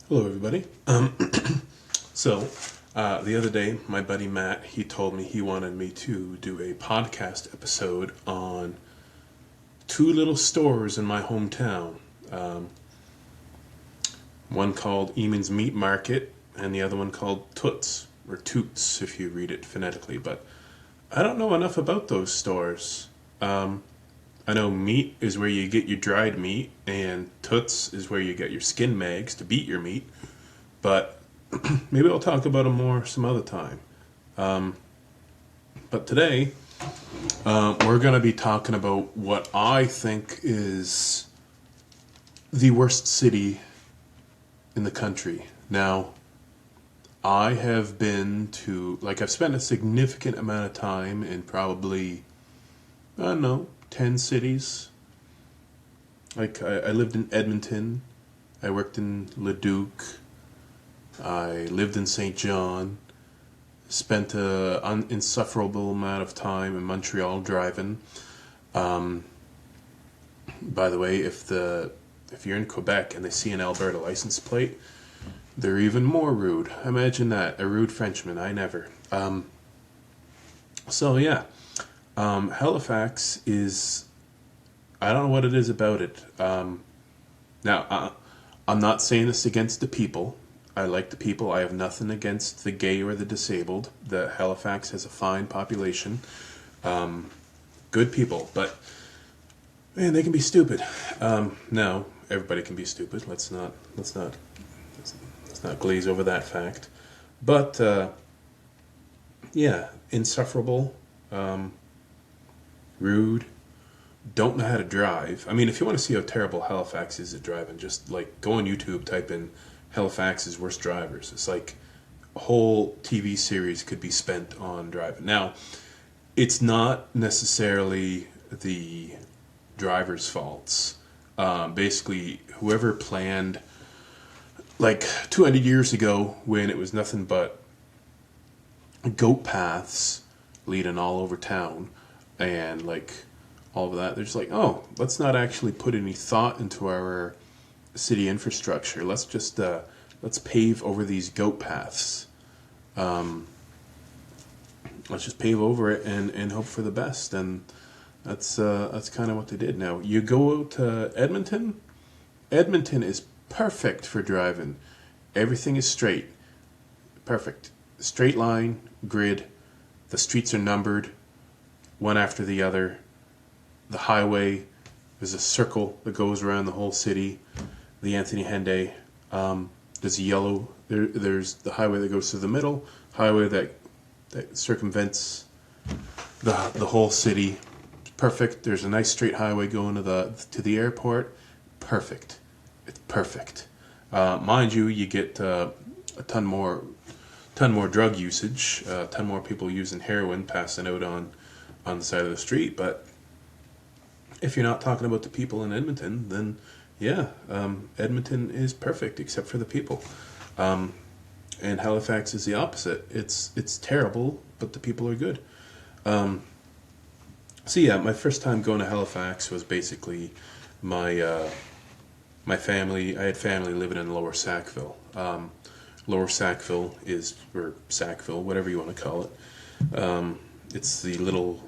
Hello, everybody. So, the other day, my buddy Matt, he told me he wanted me to do a podcast episode on two little stores in my hometown. Um, One called Eamon's Meat Market, and the other one called Toots, or Toots if you read it phonetically. But I don't know enough about those stores. I know meat is where you get your dried meat, and Toots is where you get your skin mags to beat your meat. But maybe I'll talk about them more some other time. But today, we're going to be talking about what I think is the worst city in the country. Now, I have been to, I've spent a significant amount of time in probably, I don't know, 10 cities. I lived in Edmonton. I worked in Leduc. I lived in St. John. Spent an insufferable amount of time in Montreal driving. By the way, if you're in Quebec and they see an Alberta license plate, they're even more rude. Imagine that, a rude Frenchman. I never. Halifax is. I don't know what it is about it. I'm not saying this against the people. I like the people. I have nothing against the gay or the disabled. The Halifax has a fine population. Good people, but man, they can be stupid. Now everybody can be stupid. Let's not glaze over that fact. But insufferable, rude, don't know how to drive. I mean, if you want to see how terrible Halifax is at driving, just go on YouTube, type in Halifax's worst drivers. It's like a whole TV series could be spent on driving. Now, it's not necessarily the driver's faults. Basically, whoever planned 200 years ago, when it was nothing but goat paths leading all over town and all of that, they're just oh, let's not actually put any thought into our city infrastructure. Let's just let's pave over these goat paths. Let's just pave over it and hope for the best. And that's kind of what they did. Now you go to Edmonton. Edmonton is perfect for driving. Everything is straight, perfect, straight line, grid. The streets are numbered, one after the other. The highway, there's a circle that goes around the whole city. The Anthony Henday. There's a yellow. There's the highway that goes through the middle. Highway that circumvents the whole city. Perfect. There's a nice straight highway going to the airport. Perfect. It's perfect. Mind you, you get a ton more drug usage. A ton more people using heroin, passing out on the side of the street. But if you're not talking about the people in Edmonton, then Edmonton is perfect except for the people. And Halifax is the opposite. It's terrible, but the people are good. My first time going to Halifax was basically my family. I had family living in Lower Sackville. Lower Sackville or Sackville, whatever you want to call it. It's the little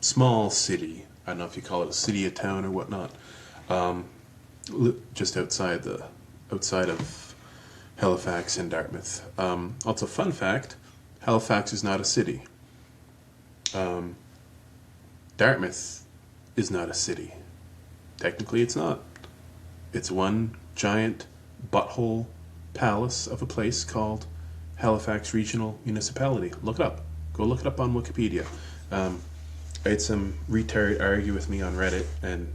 small city. I don't know if you call it a city, a town, or whatnot. Just outside of Halifax and Dartmouth. Also, fun fact: Halifax is not a city. Dartmouth is not a city. Technically, it's not. It's one giant butthole palace of a place called Halifax Regional Municipality. Look it up. Go look it up on Wikipedia. I had some retard argue with me on Reddit, and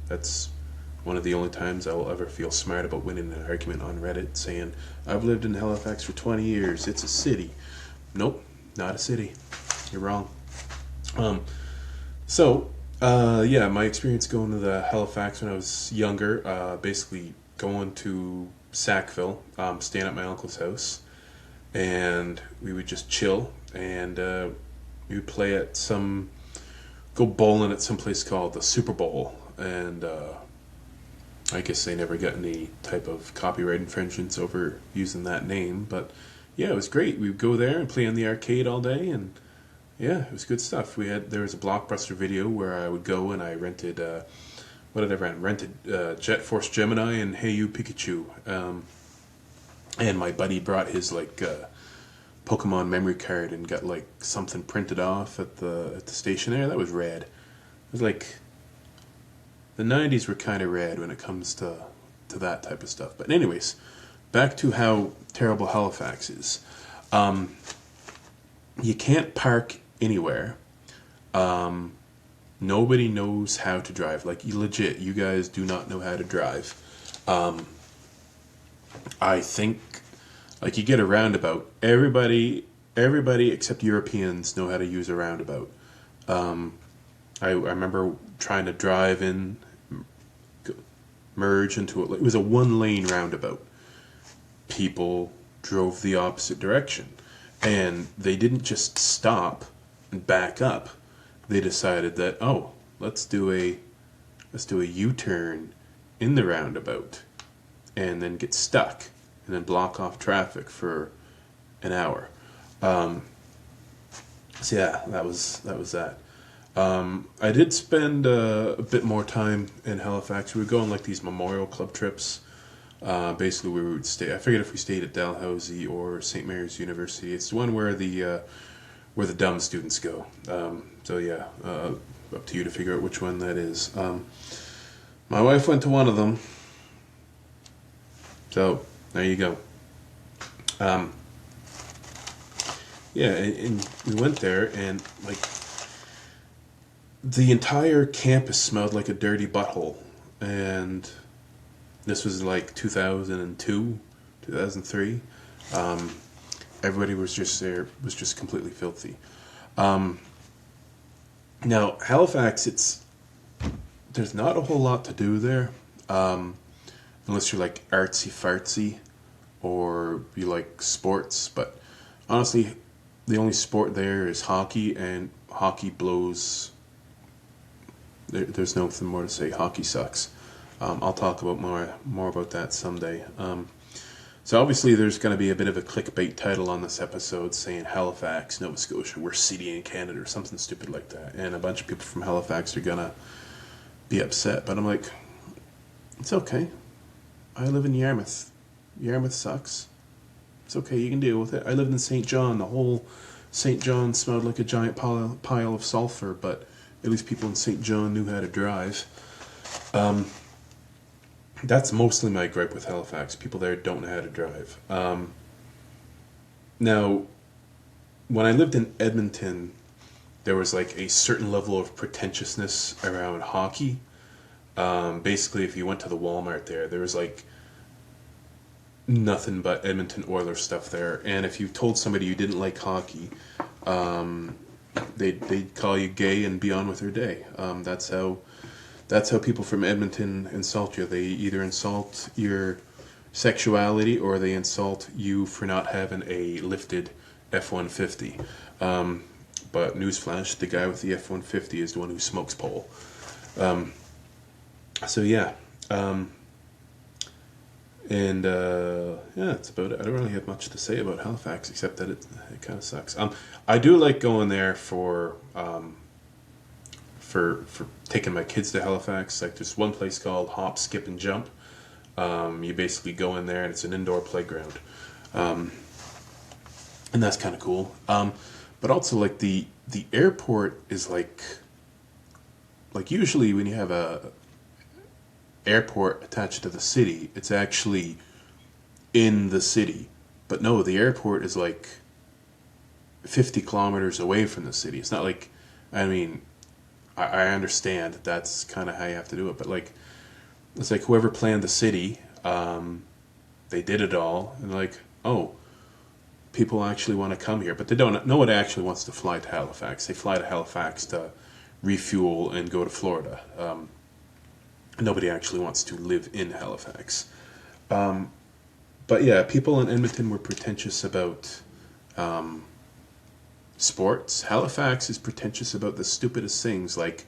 that's one of the only times I will ever feel smart about winning an argument on Reddit, saying, I've lived in Halifax for 20 years, it's a city. Nope, not a city. You're wrong. My experience going to the Halifax when I was younger, basically going to Sackville, staying at my uncle's house, and we would just chill, and we would play at go bowling at some place called the Super Bowl, and I guess they never got any type of copyright infringements over using that name. But yeah, it was great. We would go there and play on the arcade all day, and yeah, it was good stuff. There was a Blockbuster Video where I would go and I rented what did I rent? Rented Jet Force Gemini and Hey You Pikachu. And my buddy brought his Pokemon memory card and got like something printed off at the station there. That was rad. It was like the 90s were kind of rad when it comes to that type of stuff. But anyways, back to how terrible Halifax is. You can't park anywhere. Nobody knows how to drive. Like, legit, you guys do not know how to drive. I think, like, you get a roundabout. Everybody except Europeans know how to use a roundabout. I remember trying to drive in, merge into it. It was a one-lane roundabout. People drove the opposite direction. And they didn't just stop and back up. They decided that, oh, let's do a U-turn in the roundabout and then get stuck and then block off traffic for an hour. So yeah, that was that. I did spend a bit more time in Halifax. We would go on like these Memorial Club trips. Basically, we would stay. I forget if we stayed at Dalhousie or St. Mary's University. It's the one where the dumb students go. So yeah, up to you to figure out which one that is. My wife went to one of them. So there you go. Yeah, and we went there, and like the entire campus smelled like a dirty butthole, and this was like 2002, 2003. Everybody was just there, was just completely filthy. Now, Halifax, there's not a whole lot to do there, unless you're like artsy-fartsy, or you like sports, but honestly, the only sport there is hockey, and hockey blows. There's nothing more to say. Hockey sucks. I'll talk about more about that someday. So obviously there's going to be a bit of a clickbait title on this episode saying Halifax, Nova Scotia, worst city in Canada, or something stupid like that. And a bunch of people from Halifax are going to be upset. But I'm like, it's okay. I live in Yarmouth. Yarmouth sucks. It's okay, you can deal with it. I lived in St. John. The whole St. John smelled like a giant pile of sulfur, but at least people in St. John knew how to drive. That's mostly my gripe with Halifax. People there don't know how to drive. Now, when I lived in Edmonton, there was like a certain level of pretentiousness around hockey. Basically, if you went to the Walmart there was like nothing but Edmonton Oilers stuff there. And if you told somebody you didn't like hockey, they'd call you gay and be on with their day. That's how people from Edmonton insult you. They either insult your sexuality or they insult you for not having a lifted F-150. But newsflash, the guy with the F-150 is the one who smokes pole. So yeah. Yeah, that's about it. I don't really have much to say about Halifax except that it kind of sucks. I do like going there for taking my kids to Halifax. Like, there's one place called Hop, Skip, and Jump. You basically go in there and it's an indoor playground, and that's kind of cool. But also, like, the airport is like usually when you have a airport attached to the city, it's actually in the city. But no, the airport is like 50 kilometers away from the city. It's not like, I mean, I understand that's kind of how you have to do it, but like, it's like whoever planned the city, they did it all, and like, oh, people actually want to come here, but they don't. No one actually wants to fly to Halifax. They fly to Halifax to refuel and go to Florida. Nobody actually wants to live in Halifax. But yeah, people in Edmonton were pretentious about sports. Halifax is pretentious about the stupidest things, like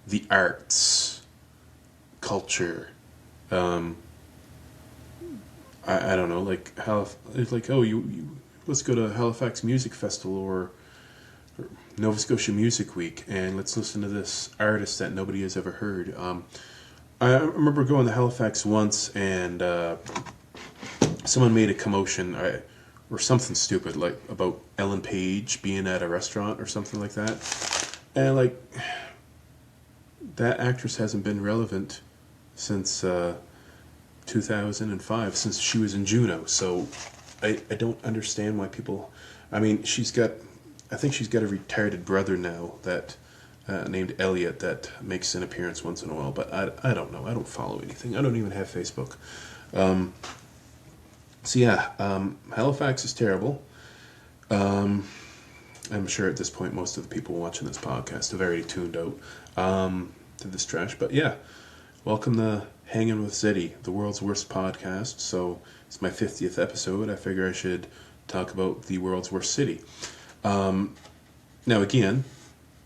the arts, culture, I don't know, like it's like, oh, you let's go to Halifax Music Festival or Nova Scotia Music Week, and let's listen to this artist that nobody has ever heard. I remember going to Halifax once, and someone made a commotion or something stupid, like about Ellen Page being at a restaurant or something like that. And like, that actress hasn't been relevant since 2005, since she was in Juno. So I don't understand why people. I mean, I think she's got a retarded brother now that named Elliot that makes an appearance once in a while. But I don't know. I don't follow anything. I don't even have Facebook. So yeah, Halifax is terrible. I'm sure at this point most of the people watching this podcast have already tuned out to this trash. But yeah, welcome to Hanging with Zeddy, the world's worst podcast. So it's my 50th episode. I figure I should talk about the world's worst city. Now again,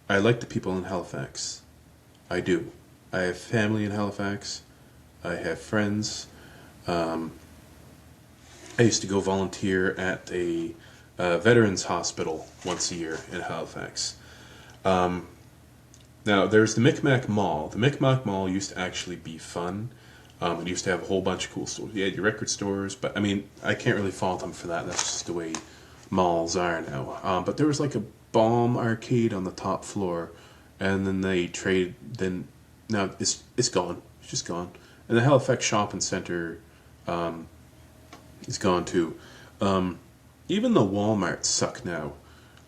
I like the people in Halifax. I do. I have family in Halifax. I have friends. I used to go volunteer at a veterans hospital once a year in Halifax. Now, there's the Micmac Mall. The Micmac Mall used to actually be fun. It used to have a whole bunch of cool stores. You had your record stores, but I mean, I can't really fault them for that. That's just the way malls are now. But there was like a bomb arcade on the top floor, and then they trade. Then now it's gone. It's just gone. And the Halifax Shopping Center is gone too. Even the Walmarts suck now.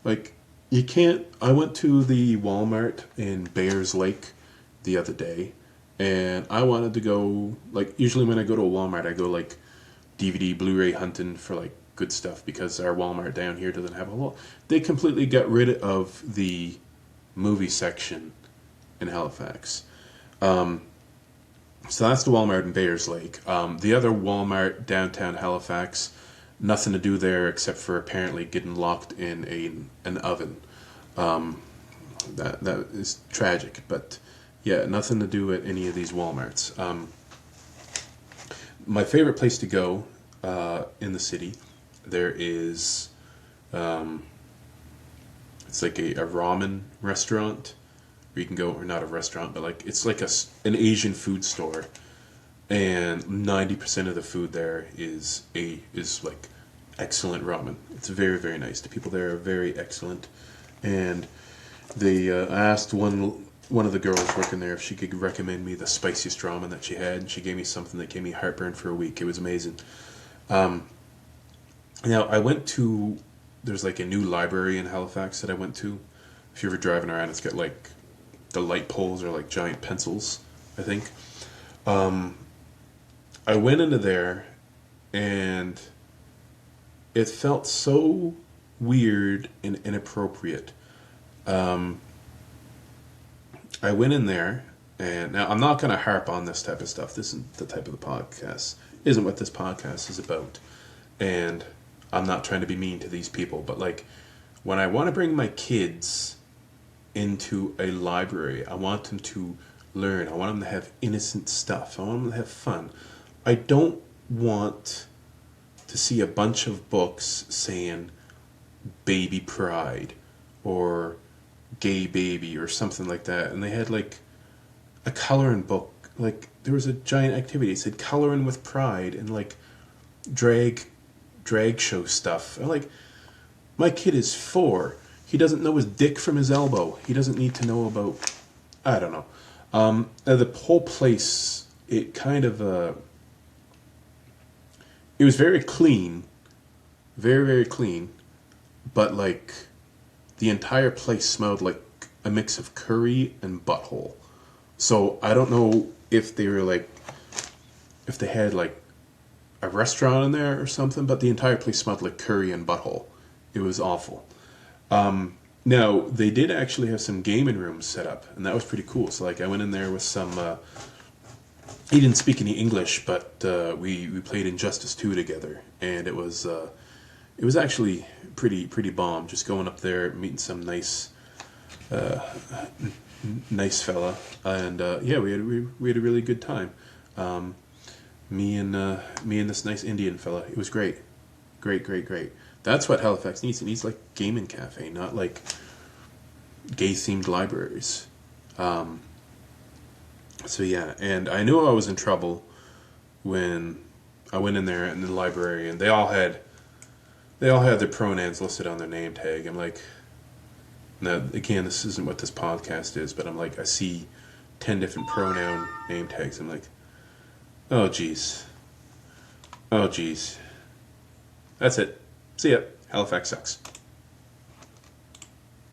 Like, you can't. I went to the Walmart in Bayers Lake the other day, and I wanted to go. Like, usually when I go to a Walmart, I go like DVD, Blu-ray hunting for like good stuff, because our Walmart down here doesn't have a whole. They completely got rid of the movie section in Halifax. So that's the Walmart in Bayers Lake. The other Walmart downtown Halifax, nothing to do there except for apparently getting locked in an oven. That is tragic, but yeah, nothing to do at any of these Walmarts. My favorite place to go in the city, there is, it's like a ramen restaurant where you can go, or not a restaurant, but like it's like an Asian food store, and 90% of the food there is like excellent ramen. It's very, very nice. The people there are very excellent, and they I asked one of the girls working there if she could recommend me the spiciest ramen that she had, and she gave me something that gave me heartburn for a week. It was amazing. Now I went to, there's like a new library in Halifax that I went to. If you're ever driving around, it's got like, the light poles are like giant pencils, I think. I went into there, and it felt so weird and inappropriate. I went in there, and now I'm not going to harp on this type of stuff. This isn't the type of the podcast, isn't what this podcast is about. And I'm not trying to be mean to these people, but like, when I want to bring my kids into a library, I want them to learn. I want them to have innocent stuff. I want them to have fun. I don't want to see a bunch of books saying baby pride or gay baby or something like that. And they had like a coloring book. Like, there was a giant activity. It said coloring with pride, and like drag show stuff. And like, my kid is 4. He doesn't know his dick from his elbow. He doesn't need to know about, I don't know. The whole place, it kind of, it was very clean, very, very clean, but like, the entire place smelled like a mix of curry and butthole. So I don't know if they were like, if they had like a restaurant in there or something, but the entire place smelled like curry and butthole. It was awful. Now, they did actually have some gaming rooms set up, and that was pretty cool. So, like, I went in there with some, he didn't speak any English, but we played Injustice 2 together, and it was actually pretty bomb, just going up there, meeting some nice fella, and yeah, we had a really good time. Me and this nice Indian fella. It was great, great, great, great. That's what Halifax needs. It needs like gaming cafe, not like gay themed libraries. Um, so yeah, and I knew I was in trouble when I went in there in the library, and they all had their pronouns listed on their name tag. I'm like, now again, this isn't what this podcast is, but I'm like, I see 10 different pronoun name tags. I'm like, oh geez, oh geez. That's it. See ya. Halifax sucks.